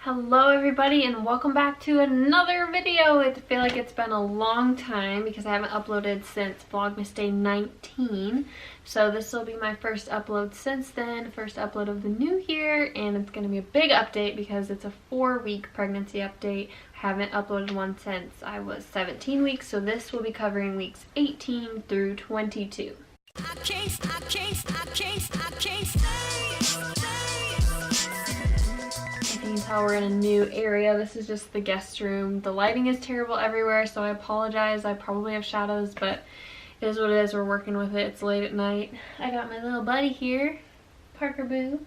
Hello everybody and welcome back to another video. I feel like it's been a long time because I haven't uploaded since Vlogmas Day 19. So this will be my first upload since then, first upload of the new year, and it's going to be a big update because it's a 4-week pregnancy update. I haven't uploaded one since I was 17 weeks, so this will be covering weeks 18 through 22. You can tell we're in a new area. This is just the guest room. The lighting is terrible everywhere, so I apologize. I probably have shadows, but it is what it is. We're working with it. It's late at night. I got my little buddy here, Parker Boo.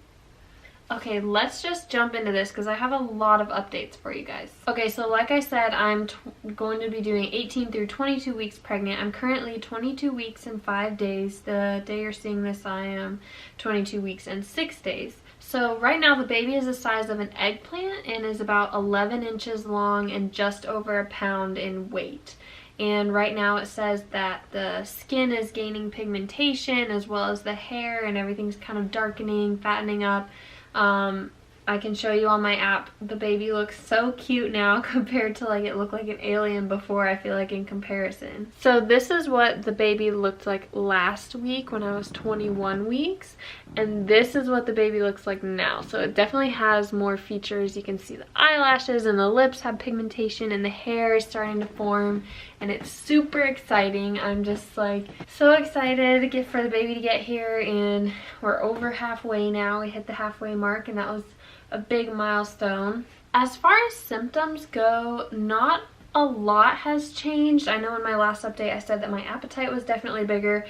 Okay, let's just jump into this because I have a lot of updates for you guys. Okay, so like I said, I'm going to be doing 18 through 22 weeks pregnant. I'm currently 22 weeks and 5 days. The day you're seeing this, I am 22 weeks and 6 days. So right now the baby is the size of an eggplant and is about 11 inches long and just over a pound in weight. And right now it says that the skin is gaining pigmentation as well as the hair, and everything's kind of darkening, fattening up. I can show you on my app. The baby looks so cute now compared to like it looked like an alien before, I feel like, in comparison. So this is what the baby looked like last week when I was 21 weeks, and this is what the baby looks like now. So it definitely has more features. You can see the eyelashes and the lips have pigmentation and the hair is starting to form, and it's super exciting. I'm just like so excited for the baby to get here, and we're over halfway now. We hit the halfway mark, and that was a big milestone. As far as symptoms go, not a lot has changed. I know in my last update I said that my appetite was definitely bigger,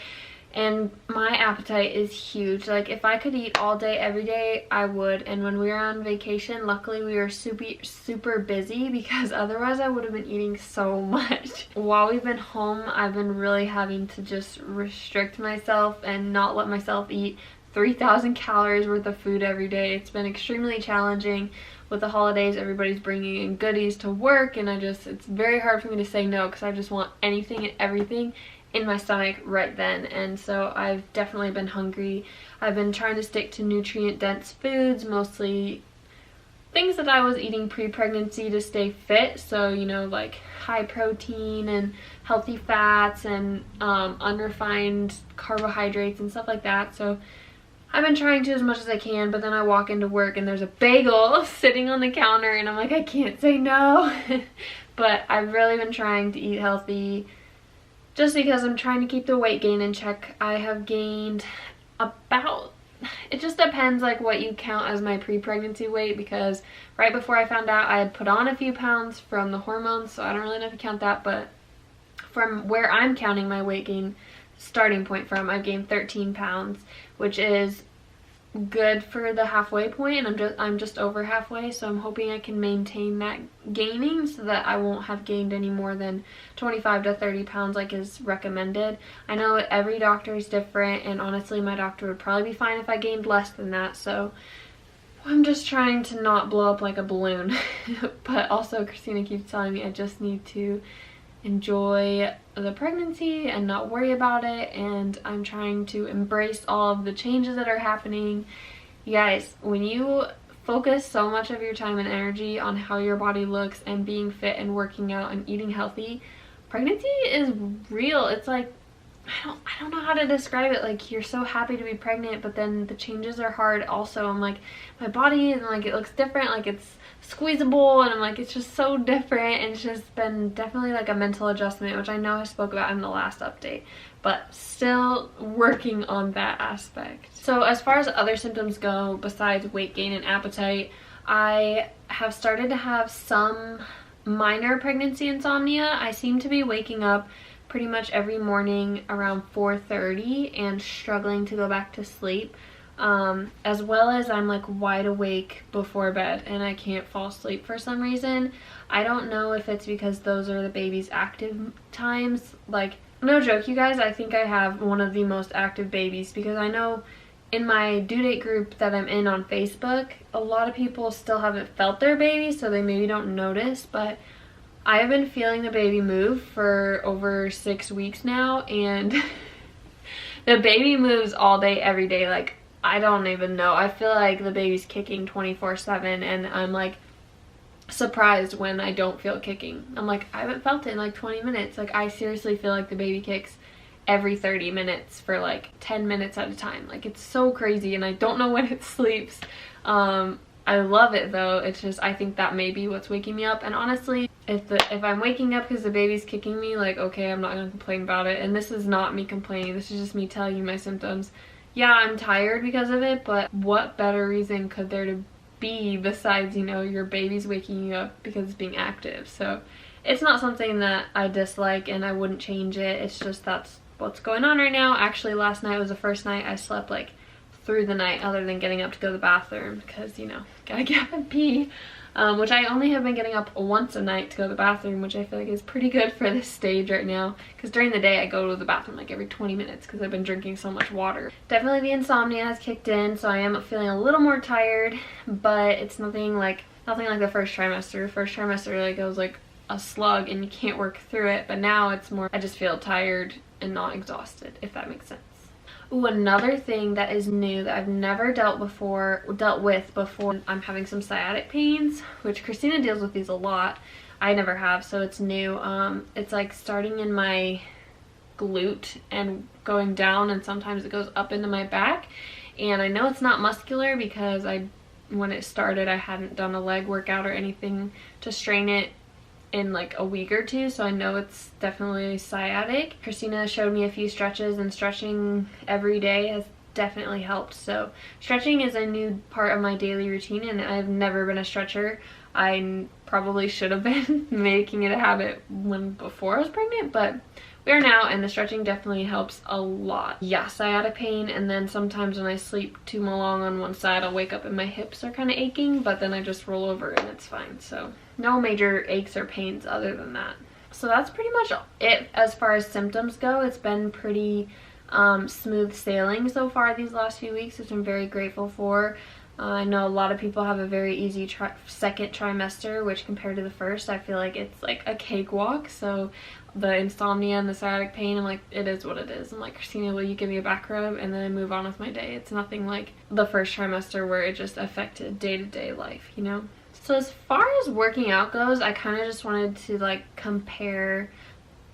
and my appetite is huge. Like if I could eat all day every day, I would. And when we were on vacation, luckily we were super busy because otherwise I would have been eating so much. While we've been home, I've been really having to just restrict myself and not let myself eat 3,000 calories worth of food every day. It's been extremely challenging. With the holidays, everybody's bringing in goodies to work, and it's very hard for me to say no because I just want anything and everything in my stomach right then. And so I've definitely been hungry. I've been trying to stick to nutrient-dense foods, mostly things that I was eating pre-pregnancy to stay fit. So, you know, like high protein and healthy fats and unrefined carbohydrates and stuff like that. So I've been trying to as much as I can, but then I walk into work and there's a bagel sitting on the counter and I'm like, I can't say no. But I've really been trying to eat healthy just because I'm trying to keep the weight gain in check. I have gained about, it just depends like what you count as my pre-pregnancy weight, because right before I found out I had put on a few pounds from the hormones, so I don't really know if you count that, but from where I'm counting my weight gain starting point from, I've gained 13 pounds, which is good for the halfway point, and I'm just over halfway, so I'm hoping I can maintain that gaining so that I won't have gained any more than 25 to 30 pounds like is recommended. I know every doctor is different, and honestly my doctor would probably be fine if I gained less than that, so I'm just trying to not blow up like a balloon. But also Christina keeps telling me I just need to enjoy the pregnancy and not worry about it, and I'm trying to embrace all of the changes that are happening. You guys, when you focus so much of your time and energy on how your body looks and being fit and working out and eating healthy, pregnancy is real. It's like, I don't know how to describe it. Like, you're so happy to be pregnant, but then the changes are hard also. I'm like, my body, and like it looks different, like it's squeezable, and I'm like, it's just so different. And it's just been definitely like a mental adjustment, which I know I spoke about in the last update, but still working on that aspect. So as far as other symptoms go besides weight gain and appetite, I have started to have some minor pregnancy insomnia. I seem to be waking up pretty much every morning around 4:30 and struggling to go back to sleep, as well as I'm like wide awake before bed and I can't fall asleep for some reason. I don't know if it's because those are the baby's active times. Like, no joke, you guys, I think I have one of the most active babies, because I know in my due date group that I'm in on Facebook, a lot of people still haven't felt their baby, so they maybe don't notice, but I have been feeling the baby move for over 6 weeks now, and the baby moves all day, every day. Like, I don't even know. I feel like the baby's kicking 24/7, and I'm like surprised when I don't feel kicking. I'm like, I haven't felt it in like 20 minutes. Like, I seriously feel like the baby kicks every 30 minutes for like 10 minutes at a time. Like, it's so crazy, and I don't know when it sleeps. I love it though. It's just, I think that may be what's waking me up. And honestly, if I'm waking up because the baby's kicking me, like, okay, I'm not gonna complain about it. And this is not me complaining, this is just me telling you my symptoms. Yeah, I'm tired because of it, but what better reason could there to be besides, you know, your baby's waking you up because it's being active? So it's not something that I dislike, and I wouldn't change it. It's just that's what's going on right now. Actually, last night was the first night I slept like through the night other than getting up to go to the bathroom, because, you know, gotta get up and pee, which I only have been getting up once a night to go to the bathroom, which I feel like is pretty good for this stage right now, because during the day I go to the bathroom like every 20 minutes because I've been drinking so much water. Definitely the insomnia has kicked in, so I am feeling a little more tired, but it's nothing like the first trimester. First trimester, like, it was like a slug and you can't work through it, but now it's more, I just feel tired and not exhausted, if that makes sense. Ooh, another thing that is new that I've never dealt with before, I'm having some sciatic pains, which Christina deals with these a lot. I never have, so it's new. It's like starting in my glute and going down, and sometimes it goes up into my back. And I know it's not muscular because when it started, I hadn't done a leg workout or anything to strain it in like a week or two, so I know it's definitely sciatic. Christina showed me a few stretches, and stretching every day has definitely helped. So stretching is a new part of my daily routine, and I've never been a stretcher. I probably should have been making it a habit before I was pregnant, but we are now, and the stretching definitely helps a lot. Yeah, sciatic pain, and then sometimes when I sleep too long on one side, I'll wake up and my hips are kind of aching, but then I just roll over and it's fine. So no major aches or pains other than that. So that's pretty much it as far as symptoms go. It's been pretty smooth sailing so far these last few weeks, which I'm very grateful for. I know a lot of people have a very easy second trimester, which compared to the first, I feel like it's like a cakewalk. So the insomnia and the sciatic pain, I'm like, it is what it is. I'm like, Christina, will you give me a back rub? And then I move on with my day. It's nothing like the first trimester where it just affected day-to-day life, you know? So as far as working out goes, I kind of just wanted to like compare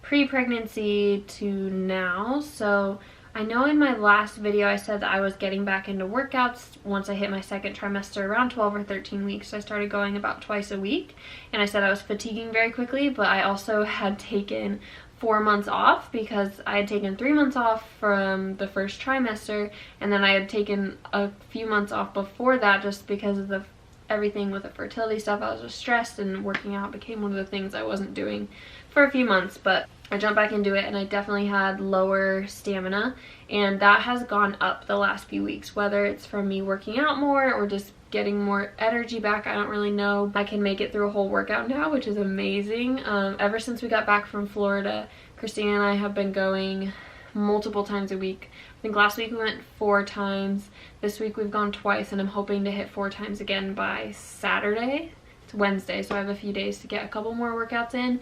pre-pregnancy to now. So I know in my last video I said that I was getting back into workouts once I hit my second trimester around 12 or 13 weeks. So I started going about twice a week, and I said I was fatiguing very quickly, but I also had taken 4 months off because I had taken 3 months off from the first trimester, and then I had taken a few months off before that just because of everything with the fertility stuff. I was just stressed, and working out became one of the things I wasn't doing for a few months, but I jumped back into it, and I definitely had lower stamina, and that has gone up the last few weeks, whether it's from me working out more or just getting more energy back. I don't really know. I can make it through a whole workout now, which is amazing. Ever since we got back from Florida, Christina and I have been going multiple times a week. I think last week we went 4 times. This week we've gone twice, and I'm hoping to hit 4 times again by Saturday. It's Wednesday, so I have a few days to get a couple more workouts in.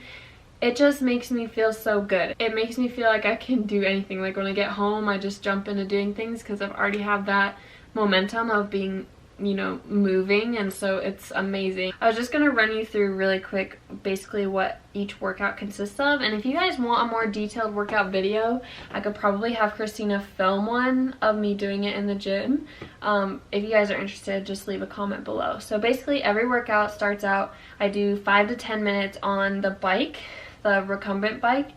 It just makes me feel so good. It makes me feel like I can do anything. Like when I get home, I just jump into doing things because I've already have that momentum of being, you know, moving, and so it's amazing. I was just gonna run you through really quick basically what each workout consists of, and if you guys want a more detailed workout video, I could probably have Christina film one of me doing it in the gym. If you guys are interested, just leave a comment below. So basically every workout starts out, I do 5 to 10 minutes on the bike, the recumbent bike,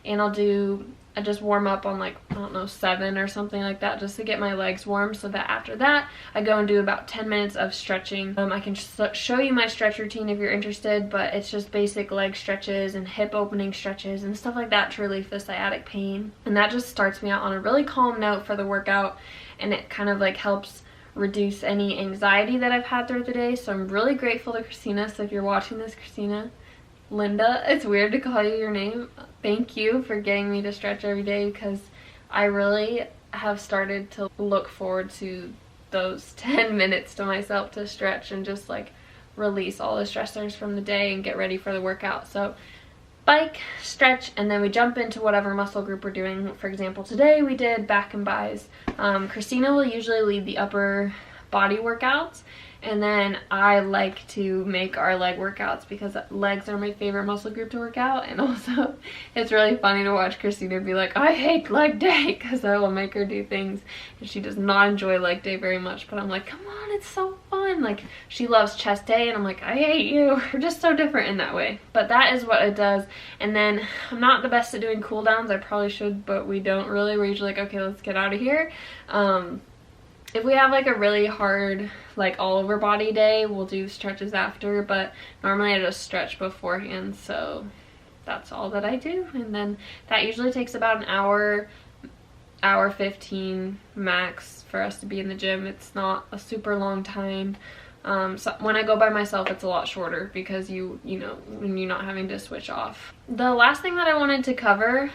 and I just warm up on like, I don't know, 7 or something like that, just to get my legs warm, so that after that I go and do about 10 minutes of stretching. I can show you my stretch routine if you're interested, but it's just basic leg stretches and hip opening stretches and stuff like that to relieve the sciatic pain, and that just starts me out on a really calm note for the workout, and it kind of like helps reduce any anxiety that I've had throughout the day. So I'm really grateful to Christina. So if you're watching this, Christina, Linda, it's weird to call you your name. Thank you for getting me to stretch every day, because I really have started to look forward to those 10 minutes to myself to stretch and just like release all the stressors from the day and get ready for the workout. So bike, stretch, and then we jump into whatever muscle group we're doing. For example, today we did back and bis. Christina will usually lead the upper body workouts, And then I like to make our leg workouts because legs are my favorite muscle group to work out. And also it's really funny to watch Christina be like, I hate leg day, because I will make her do things and she does not enjoy leg day very much. But I'm like, come on, it's so fun. Like, she loves chest day and I'm like, I hate you. We're just so different in that way. But that is what it does. And then I'm not the best at doing cool downs. I probably should, but we don't really. We're usually like, okay, let's get out of here. If we have like a really hard, like all over body day, we'll do stretches after, but normally I just stretch beforehand, so that's all that I do. And then that usually takes about an hour 15 max for us to be in the gym. It's not a super long time. So when I go by myself, it's a lot shorter because you know, when you're not having to switch off. The last thing that I wanted to cover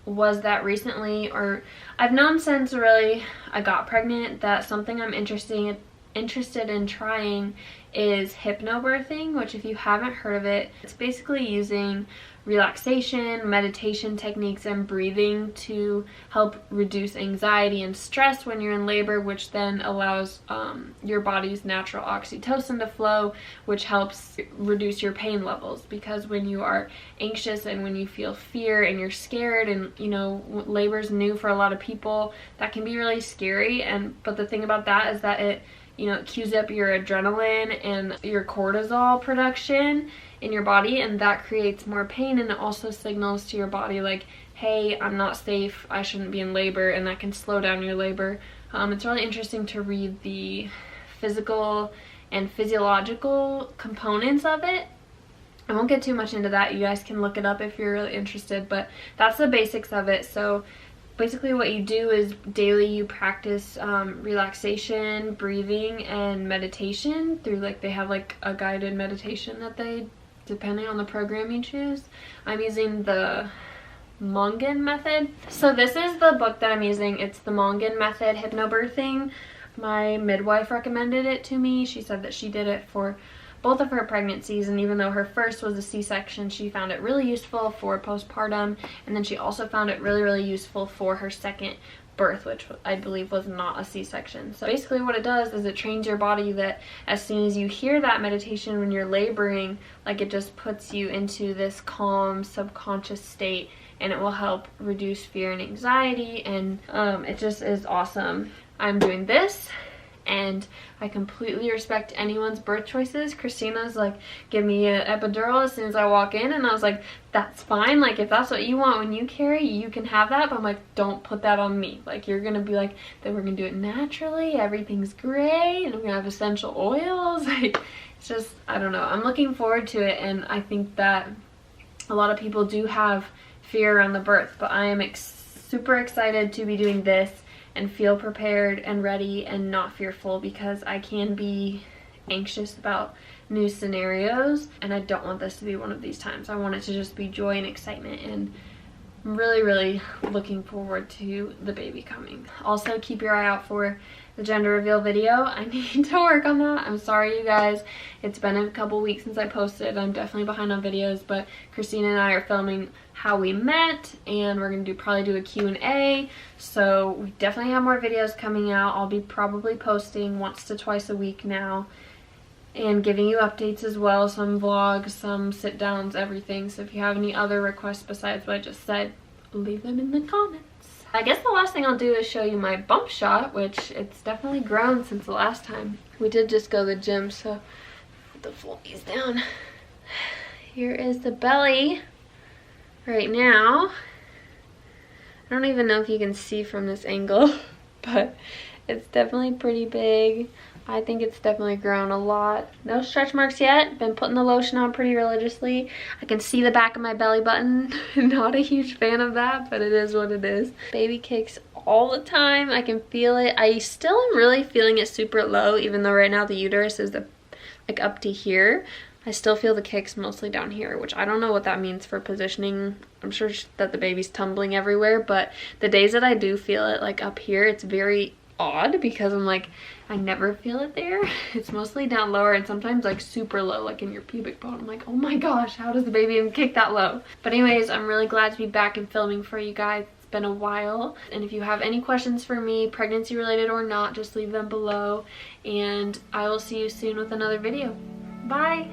was that recently, or I've known since really I got pregnant, that something I'm interested in trying is hypnobirthing, which if you haven't heard of it, it's basically using relaxation, meditation techniques, and breathing to help reduce anxiety and stress when you're in labor, which then allows your body's natural oxytocin to flow, which helps reduce your pain levels. Because when you are anxious and when you feel fear and you're scared, and you know, labor's new for a lot of people, that can be really scary. But the thing about that is that it, you know, it cues up your adrenaline and your cortisol production in your body, and that creates more pain, and it also signals to your body like, hey, I'm not safe, I shouldn't be in labor, and that can slow down your labor. It's really interesting to read the physical and physiological components of it. I won't get too much into that. You guys can look it up if you're really interested, but that's the basics of it. So basically what you do is daily you practice relaxation, breathing, and meditation through, like, they have like a guided meditation that they, depending on the program you choose. I'm using the Monken method. So this is the book that I'm using. It's the Monken method, Hypnobirthing. My midwife recommended it to me. She said that she did it for both of her pregnancies, and even though her first was a C-section, she found it really useful for postpartum, and then she also found it really useful for her second birth, which I believe was not a C-section. So basically what it does is it trains your body that as soon as you hear that meditation when you're laboring, like, it just puts you into this calm subconscious state, and it will help reduce fear and anxiety, and it just is awesome. I'm doing this, and I completely respect anyone's birth choices. Christina's like, give me an epidural as soon as I walk in, and I was like, that's fine. Like, if that's what you want when you carry, you can have that, but I'm like, don't put that on me. Like, you're gonna be like, then we're gonna do it naturally, everything's great, and we're gonna have essential oils. Like, it's just, I don't know. I'm looking forward to it, and I think that a lot of people do have fear around the birth, but I am super excited to be doing this and feel prepared and ready and not fearful, because I can be anxious about new scenarios, and I don't want this to be one of these times. I want it to just be joy and excitement, and I'm really looking forward to the baby coming. Also, keep your eye out for the gender reveal video. I need to work on that. I'm sorry, you guys. It's been a couple weeks since I posted. I'm definitely behind on videos, but Christina and I are filming how we met, and we're gonna probably do a Q&A. So we definitely have more videos coming out. I'll be probably posting once to twice a week now, and giving you updates as well, some vlogs, some sit downs, everything. So if you have any other requests besides what I just said, leave them in the comments. I guess the last thing I'll do is show you my bump shot, which it's definitely grown since the last time. We did just go to the gym, so put the floaties down. Here is the belly right now. I don't even know if you can see from this angle, but it's definitely pretty big. I think it's definitely grown a lot. No stretch marks yet. Been putting the lotion on pretty religiously. I can see the back of my belly button. Not a huge fan of that, but it is what it is. Baby kicks all the time. I can feel it. I still am really feeling it super low, even though right now the uterus is like up to here. I still feel the kicks mostly down here, which I don't know what that means for positioning. I'm sure that the baby's tumbling everywhere, but the days that I do feel it like up here, it's very odd, because I'm like, I never feel it there. It's mostly down lower, and sometimes like super low, like in your pubic bone. I'm like, oh my gosh, how does the baby even kick that low? But anyways, I'm really glad to be back and filming for you guys. It's been a while. And if you have any questions for me, pregnancy related or not, just leave them below. And I will see you soon with another video. Bye!